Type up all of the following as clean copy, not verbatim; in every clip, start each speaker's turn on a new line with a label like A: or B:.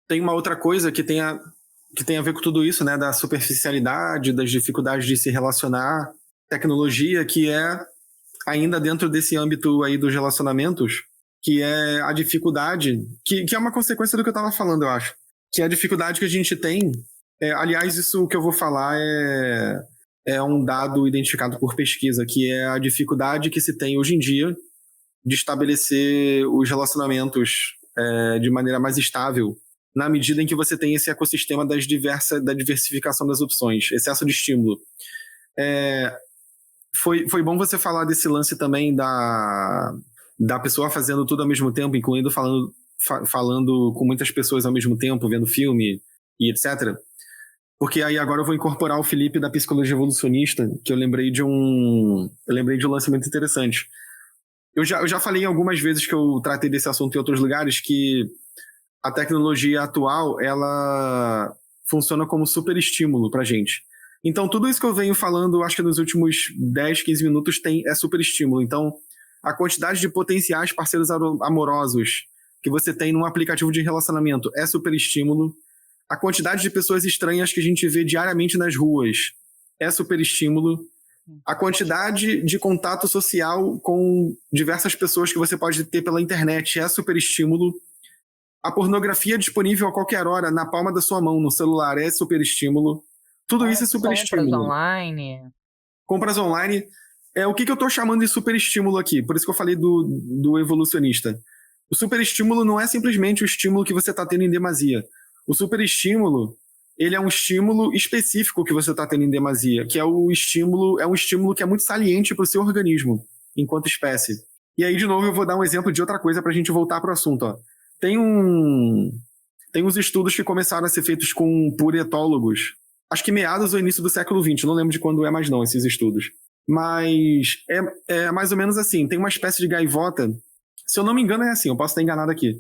A: tem uma outra coisa que tem a ver com tudo isso, né? Da superficialidade, das dificuldades de se relacionar, tecnologia, que é ainda dentro desse âmbito aí dos relacionamentos, que é a dificuldade, que é uma consequência do que eu estava falando, eu acho, que é a dificuldade que a gente tem. Aliás, isso que eu vou falar é um dado identificado por pesquisa, que é a dificuldade que se tem hoje em dia de estabelecer os relacionamentos de maneira mais estável, na medida em que você tem esse ecossistema da diversificação das opções, excesso de estímulo. Foi bom você falar desse lance também da pessoa fazendo tudo ao mesmo tempo, incluindo falando com muitas pessoas ao mesmo tempo, vendo filme e etc. Porque aí agora eu vou incorporar o Felipe da psicologia evolucionista, que eu lembrei de um lance muito interessante. Eu já falei algumas vezes que eu tratei desse assunto em outros lugares, que a tecnologia atual, ela funciona como super estímulo pra gente. Então, tudo isso que eu venho falando, acho que nos últimos 10, 15 minutos é super estímulo. Então, a quantidade de potenciais parceiros amorosos que você tem num aplicativo de relacionamento é super estímulo. A quantidade de pessoas estranhas que a gente vê diariamente nas ruas é super estímulo. A quantidade de contato social com diversas pessoas que você pode ter pela internet é super estímulo. A pornografia disponível a qualquer hora na palma da sua mão, no celular, é super estímulo. Tudo isso é super estímulo.
B: Compras online.
A: Compras online. O que eu estou chamando de super estímulo aqui? Por isso que eu falei do evolucionista. O super estímulo não é simplesmente o estímulo que você está tendo em demasia. O super estímulo, ele é um estímulo específico que você está tendo em demasia, que é um estímulo que é muito saliente para o seu organismo, enquanto espécie. E aí, de novo, eu vou dar um exemplo de outra coisa para a gente voltar para o assunto. Ó. Tem uns estudos que começaram a ser feitos com puretólogos, acho que meados ou início do século XX, não lembro de quando é mais não, esses estudos. Mas é mais ou menos assim, tem uma espécie de gaivota, se eu não me engano é assim, eu posso estar enganado aqui.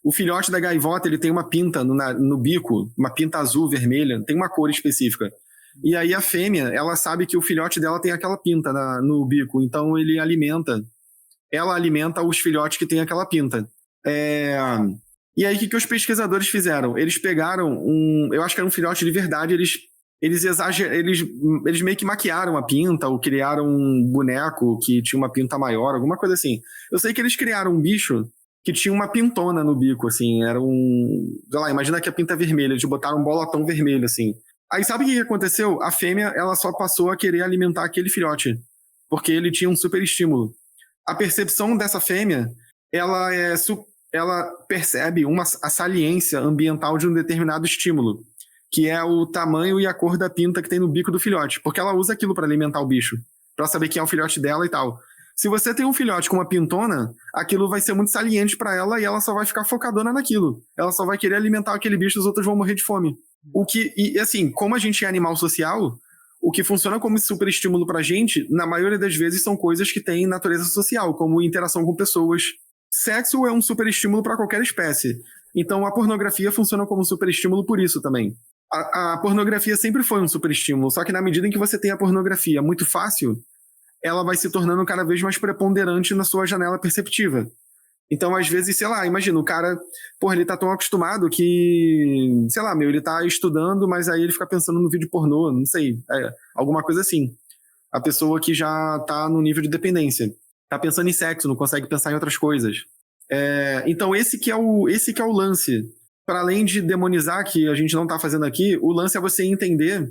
A: O filhote da gaivota, ele tem uma pinta no bico, uma pinta azul, vermelha, tem uma cor específica. E aí a fêmea, ela sabe que o filhote dela tem aquela pinta no bico, então ela alimenta os filhotes que têm aquela pinta. E aí o que os pesquisadores fizeram? Eles pegaram eu acho que era um filhote de verdade, eles meio que maquiaram a pinta, ou criaram um boneco que tinha uma pinta maior, alguma coisa assim. Eu sei que eles criaram um bicho que tinha uma pintona no bico, assim, era sei lá, imagina que a pinta é vermelha, eles botaram um bolotão vermelho, assim. Aí sabe o que aconteceu? A fêmea, ela só passou a querer alimentar aquele filhote, porque ele tinha um super estímulo. A percepção dessa fêmea, ela percebe a saliência ambiental de um determinado estímulo, que é o tamanho e a cor da pinta que tem no bico do filhote, porque ela usa aquilo para alimentar o bicho, para saber quem é o filhote dela e tal. Se você tem um filhote com uma pintona, aquilo vai ser muito saliente para ela e ela só vai ficar focadona naquilo. Ela só vai querer alimentar aquele bicho e os outros vão morrer de fome. Assim, como a gente é animal social, o que funciona como super estímulo pra gente, na maioria das vezes, são coisas que têm natureza social, como interação com pessoas. Sexo é um super estímulo para qualquer espécie. Então a pornografia funciona como super estímulo por isso também. A pornografia sempre foi um super estímulo, só que na medida em que você tem a pornografia muito fácil, ela vai se tornando cada vez mais preponderante na sua janela perceptiva. Então, às vezes, sei lá, imagina, o cara, ele tá tão acostumado que, sei lá, ele tá estudando, mas aí ele fica pensando no vídeo pornô, não sei, alguma coisa assim. A pessoa que já tá no nível de dependência, tá pensando em sexo, não consegue pensar em outras coisas. Então, esse que é o lance. Para além de demonizar, que a gente não tá fazendo aqui, o lance é você entender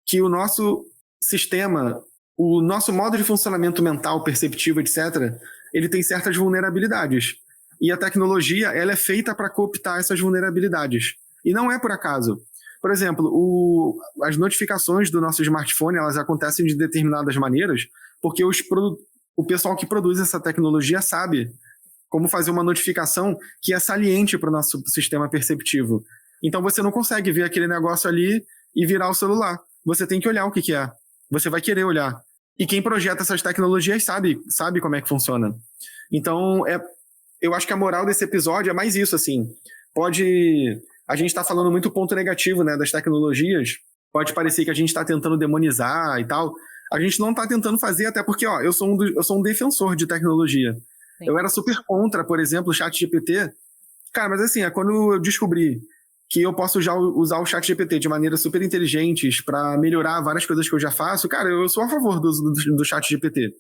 A: que o nosso sistema, o nosso modo de funcionamento mental, perceptivo, etc., ele tem certas vulnerabilidades. E a tecnologia, ela é feita para cooptar essas vulnerabilidades. E não é por acaso. Por exemplo, as notificações do nosso smartphone, elas acontecem de determinadas maneiras, porque o pessoal que produz essa tecnologia sabe como fazer uma notificação que é saliente para o nosso sistema perceptivo. Então você não consegue ver aquele negócio ali e virar o celular. Você tem que olhar o que é. Você vai querer olhar. E quem projeta essas tecnologias sabe como é que funciona. Então, eu acho que a moral desse episódio é mais isso, assim. A gente está falando muito ponto negativo, né, das tecnologias. Pode parecer que a gente está tentando demonizar e tal. A gente não está tentando fazer, até porque, eu sou um defensor de tecnologia. Sim. Eu era super contra, por exemplo, o ChatGPT, Cara, mas assim, é quando eu descobri que eu posso já usar o ChatGPT de maneira super inteligente para melhorar várias coisas que eu já faço, cara, eu sou a favor do ChatGPT.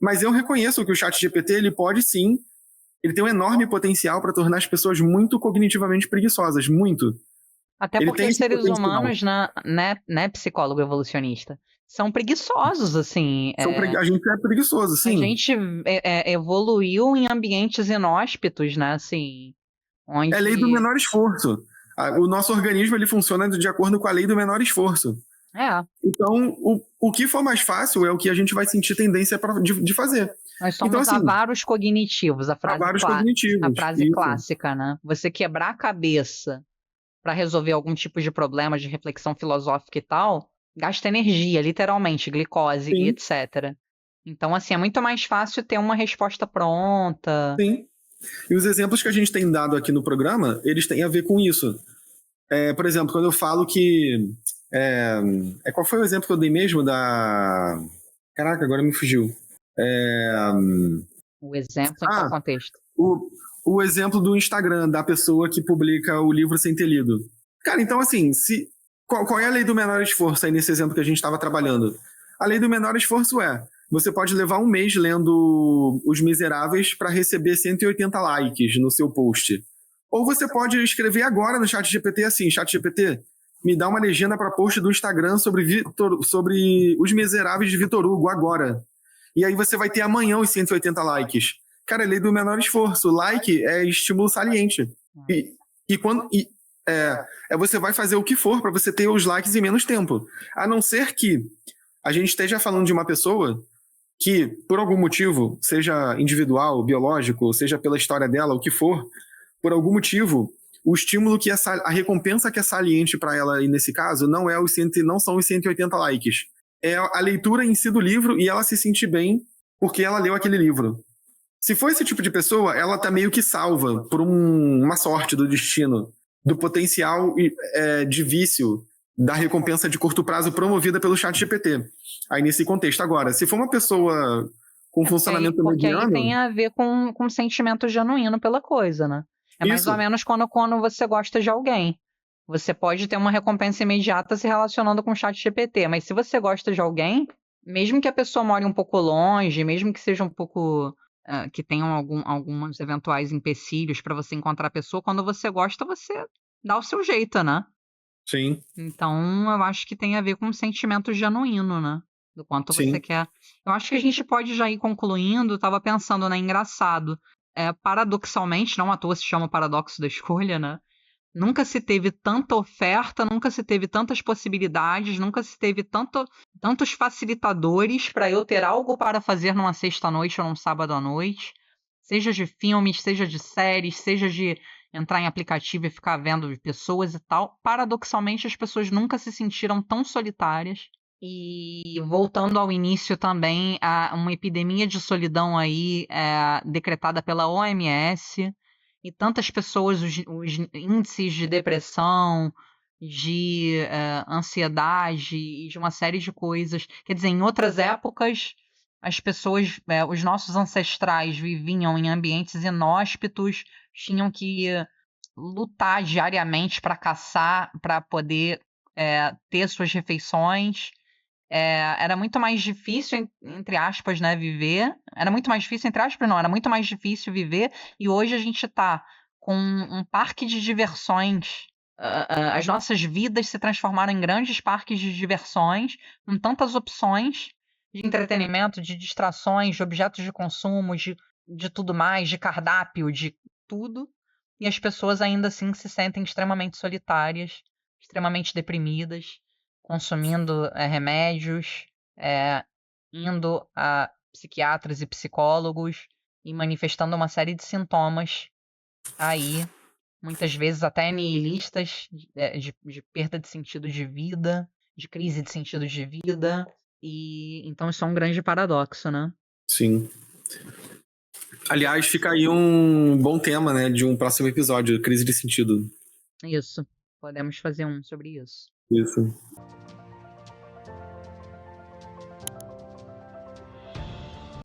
A: Mas eu reconheço que o ChatGPT, ele pode sim, ele tem um enorme potencial para tornar as pessoas muito cognitivamente preguiçosas, muito.
B: Até
A: Ele
B: porque
A: tem
B: os
A: esse
B: seres
A: potencial.
B: humanos, né, psicólogo evolucionista, são preguiçosos, assim.
A: A gente é preguiçoso,
B: A
A: sim.
B: gente evoluiu em ambientes inóspitos, né, assim,
A: É a lei do
B: onde...
A: menor esforço. O nosso organismo ele funciona de acordo com a lei do menor esforço.
B: É,
A: Então, o que for mais fácil é o que a gente vai sentir tendência de fazer.
B: nós
A: Então,
B: somos
A: assim,
B: avaros cognitivos,
A: há vários
B: a
A: cognitivos.
B: frase
A: Isso.
B: clássica, né? Você quebrar a cabeça para resolver algum tipo de problema de reflexão filosófica e tal, gasta energia, literalmente, glicose e
A: Sim,
B: etc. Então, assim, é muito mais fácil ter uma resposta pronta.
A: sim. E os exemplos que a gente tem dado aqui no programa, eles têm a ver com isso. Por exemplo, quando eu falo que. Qual foi o exemplo que eu dei mesmo da. Caraca, agora me fugiu. É,
B: O exemplo em qual
A: ah,
B: contexto?
A: o, o exemplo do Instagram, da pessoa que publica o livro sem ter lido. Cara, então assim, qual é a lei do menor esforço aí nesse exemplo que a gente estava trabalhando? A lei do menor esforço você pode levar um mês lendo Os Miseráveis para receber 180 likes no seu post. Ou você pode escrever agora no ChatGPT assim, ChatGPT, me dá uma legenda para post do Instagram sobre Os Miseráveis de Vitor Hugo agora. E aí você vai ter amanhã os 180 likes. Cara, é lei do menor esforço. Like é estímulo saliente. E, e quando. Você vai fazer o que for para você ter os likes em menos tempo. A não ser que a gente esteja falando de uma pessoa que, por algum motivo, seja individual, biológico, seja pela história dela, o que for, por algum motivo, o estímulo a recompensa que é saliente para ela, e nesse caso, não são os 180 likes. É a leitura em si do livro e ela se sentir bem porque ela leu aquele livro. Se for esse tipo de pessoa, ela tá meio que salva por uma sorte do destino, do potencial de vício da recompensa de curto prazo promovida pelo chat GPT. Aí nesse contexto. Agora, se for uma pessoa com funcionamento
B: Porque aí tem
A: mediano,
B: a ver com sentimento genuíno pela coisa, né? É mais ou
A: isso,
B: menos quando você gosta de alguém. Você pode ter uma recompensa imediata se relacionando com o chat GPT, mas se você gosta de alguém, mesmo que a pessoa more um pouco longe, mesmo que seja um pouco, que tenham alguns eventuais empecilhos para você encontrar a pessoa, quando você gosta, você dá o seu jeito, né?
A: sim,
B: Então, eu acho que tem a ver com um sentimento genuíno, né? Do quanto você
A: sim,
B: quer. Eu acho que a gente pode já ir concluindo. Eu tava pensando, né? Engraçado. Paradoxalmente, não à toa se chama paradoxo da escolha, né? Nunca se teve tanta oferta, nunca se teve tantas possibilidades, nunca se teve tantos facilitadores para eu ter algo para fazer numa sexta-noite ou num sábado à noite. Seja de filmes, seja de séries, seja de entrar em aplicativo e ficar vendo pessoas e tal. Paradoxalmente, as pessoas nunca se sentiram tão solitárias. E voltando ao início também, há uma epidemia de solidão aí decretada pela OMS, e tantas pessoas, os índices de depressão, de ansiedade e de uma série de coisas. Quer dizer, em outras épocas, as pessoas, os nossos ancestrais viviam em ambientes inóspitos, tinham que lutar diariamente para caçar, para poder ter suas refeições. Era muito mais difícil, entre aspas, né, viver. Era muito mais difícil, entre aspas, não, era muito mais difícil viver. E hoje a gente está com um parque de diversões. As nossas vidas se transformaram em grandes parques de diversões, com tantas opções de entretenimento, de distrações, de objetos de consumo, de tudo mais, de cardápio, de tudo. E as pessoas ainda assim se sentem extremamente solitárias, extremamente deprimidas, consumindo remédios, indo a psiquiatras e psicólogos e manifestando uma série de sintomas aí, muitas vezes até nihilistas, de perda de sentido de vida, de crise de sentido de vida. E então isso é um grande paradoxo, né?
A: sim. Aliás, fica aí um bom tema, né, de um próximo episódio, crise de sentido.
B: Isso. Podemos fazer um sobre isso.
A: Isso.